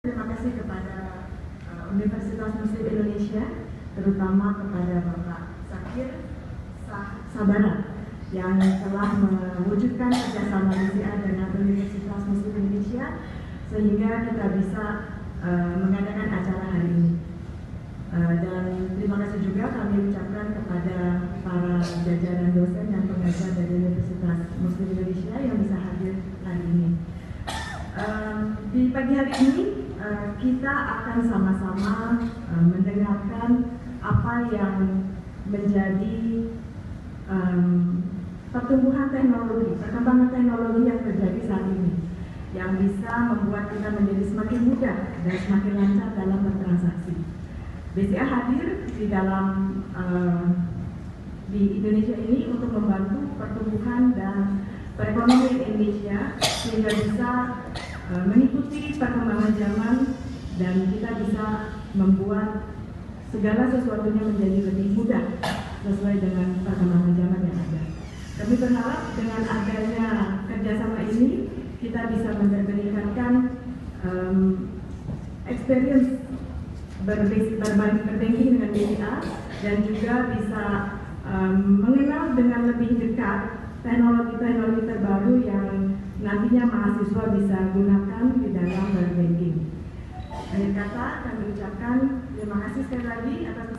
Terima kasih kepada Universitas Muslim Indonesia, terutama kepada Bapak Zakir Sabara yang telah mewujudkan kerjasama BCA dengan Universitas Muslim Indonesia sehingga kita bisa mengadakan acara hari ini. Dan terima kasih juga kami ucapkan kepada para jajaran dosen dan pengajar dari Universitas Muslim Indonesia yang bisa hadir hari ini. Di pagi hari ini kita akan sama-sama mendengarkan apa yang menjadi pertumbuhan teknologi, perkembangan teknologi yang terjadi saat ini, yang bisa membuat kita menjadi semakin mudah dan semakin lancar dalam bertransaksi. BCA hadir di Indonesia ini untuk membantu pertumbuhan dan perekonomian Indonesia sehingga bisa mengikuti perkembangan zaman dan kita bisa membuat segala sesuatunya menjadi lebih mudah sesuai dengan perkembangan zaman yang ada. Kami berharap dengan adanya kerjasama ini kita bisa meningkatkan experience berbanking dengan BCA dan juga bisa mengenal dengan lebih dekat teknologi-teknologi terbaru yang nantinya mahasiswa bisa gunakan di dalam berbanking. Akhir kata kami ucapkan terima kasih sekali lagi atas